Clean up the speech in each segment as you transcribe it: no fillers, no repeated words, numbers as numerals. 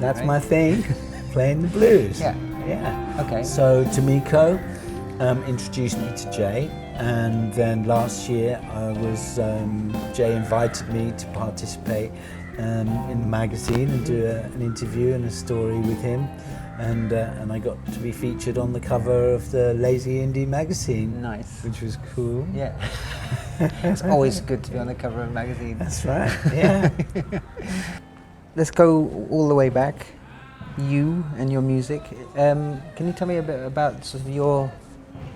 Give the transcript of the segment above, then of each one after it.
That's right? my thing, playing the blues. Yeah. Yeah. Okay. So Tomiko introduced me to Jay, and then last year Jay invited me to participate in the magazine and do an interview and a story with him, and I got to be featured on the cover of the Lazy Indie magazine. Nice. Which was cool. Yeah. It's always good to be on the cover of a magazine. That's right. Yeah. Let's go all the way back. You and your music. Can you tell me a bit about sort of your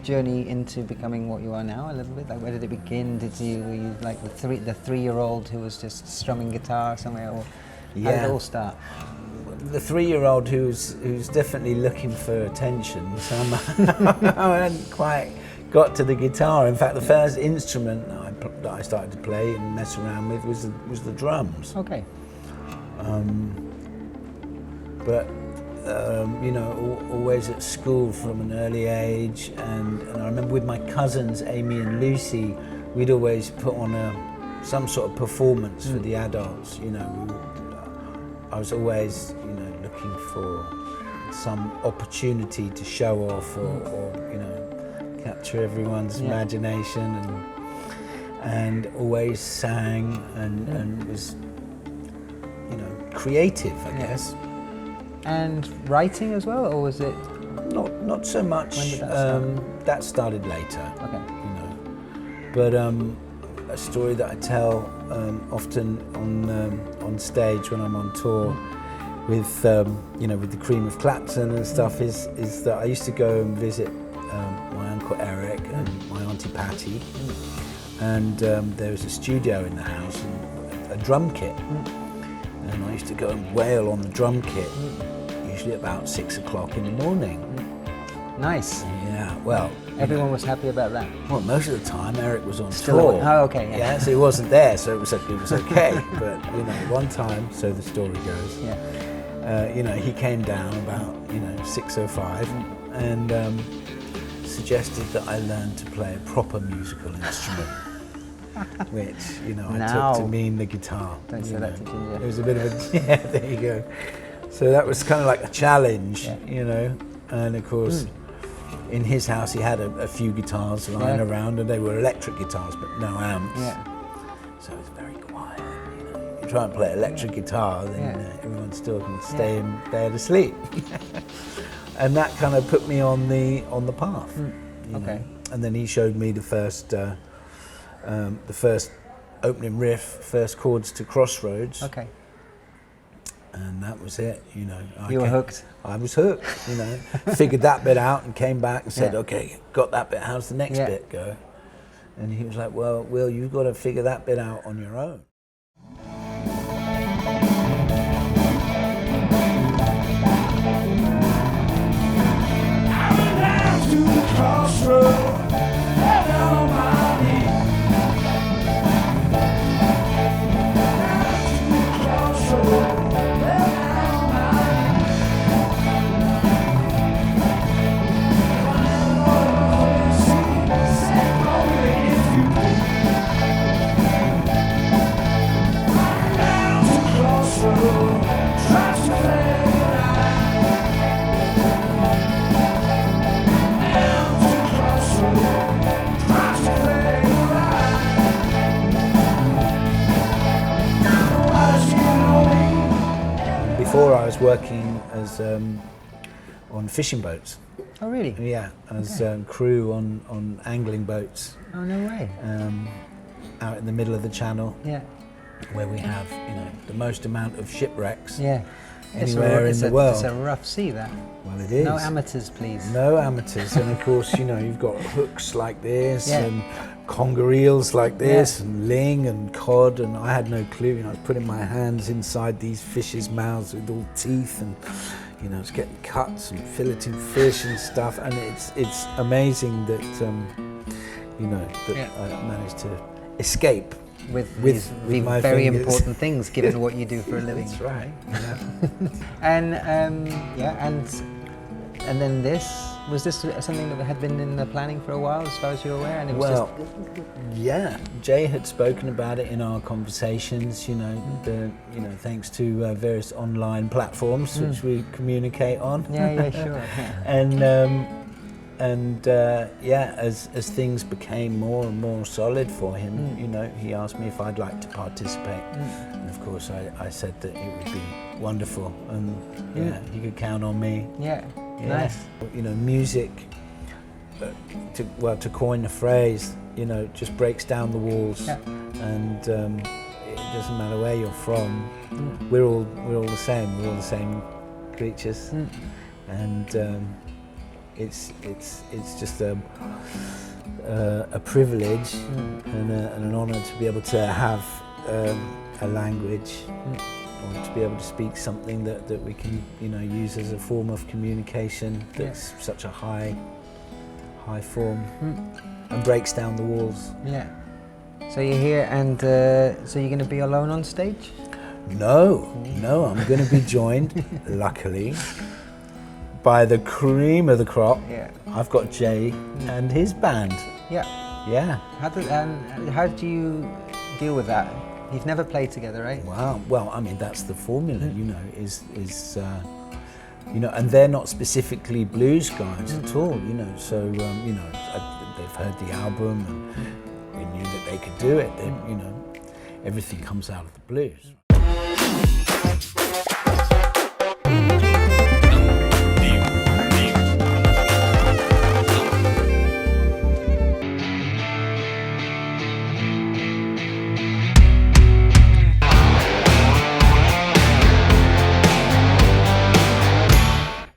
journey into becoming what you are now? A little bit. Like, where did it begin? Were you like the three-year-old who was just strumming guitar somewhere, or how did it all start? The 3-year-old who's definitely looking for attention. I hadn't quite got to the guitar. In fact, the first instrument that I started to play and mess around with was the drums. Okay. But you know, always at school from an early age, and I remember with my cousins Amy and Lucy, we'd always put on some sort of performance for the adults. You know, I was always, you know, looking for some opportunity to show off or you know, capture everyone's imagination, and always sang and was, you know, creative, I guess. And writing as well, or was it? Not so much. When did that start? That started later. Okay. You know, but a story that I tell often on stage when I'm on tour with you know, with the Cream of Clapton and stuff is that I used to go and visit my Uncle Eric and my Auntie Patty, and there was a studio in the house and a drum kit. And I used to go and wail on the drum kit, usually about 6 o'clock in the morning. Nice. Yeah, well. Everyone was happy about that. Well, most of the time Eric was on Still tour. on. Oh, okay. Yeah, so he wasn't there, so it was okay. But you know, one time, so the story goes. Yeah. You know, he came down about 6:05 and suggested that I learn to play a proper musical instrument. Which, you know, I took to mean the guitar. Don't say that to Ginger. It was a bit of a, yeah, there you go. So that was kind of like a challenge, you know, and of course, in his house he had a few guitars lying around, and they were electric guitars, but no amps. Yeah. So it was very quiet, you know. You try and play electric guitar, then everyone still can stay in bed asleep. And that kind of put me on the path. You know. And then he showed me the first opening riff, first chords to Crossroads. Okay. And that was it, you know. You were hooked? I was hooked, you know. Figured that bit out and came back and said, okay, got that bit, how's the next bit go? And he was like, well, Will, you've got to figure that bit out on your own. I went down to the crossroads, down on my knees. Before I was working as on fishing boats. Oh really? Yeah, as crew on angling boats. Oh no way. Out in the middle of the channel. Yeah. Where we have, you know, the most amount of shipwrecks. Yeah. Anywhere in the world. It's a rough sea, that. Well, it is. No amateurs, please. No amateurs, and of course, you know, you've got hooks like this and conger eels like this and ling and cod, and I had no clue. You know, I was putting my hands inside these fish's mouths with all teeth, and you know, it's getting cuts and filleting fish and stuff, and it's amazing that you know, that I managed to escape with my very fingers. important things, given what you do for a living. That's right. Yeah. And and then this. Was this something that had been in the planning for a while, as far as you're aware? And it was Well, yeah, Jay had spoken about it in our conversations. You know, thanks to various online platforms which we communicate on. Yeah, sure. And yeah, as things became more and more solid for him, you know, he asked me if I'd like to participate, and of course I said that it would be wonderful, and yeah, he could count on me. Yeah, nice. You know, music, to coin the phrase, you know, just breaks down the walls, and it doesn't matter where you're from. We're all the same. We're all the same creatures, and it's just a privilege and an honour to be able to have a language, or to be able to speak something that we can, you know, use as a form of communication that's such a high form and breaks down the walls. Yeah. So you're here, and so you're going to be alone on stage? No, I'm going to be joined, luckily, by the cream of the crop. Yeah. I've got Jay and his band. Yeah. Yeah. How do you deal with that? You've never played together, right? Wow. Well, I mean, that's the formula, you know, is you know, and they're not specifically blues guys at all, you know, so, you know, they've heard the album and we knew that they could do it. They, you know, everything comes out of the blues.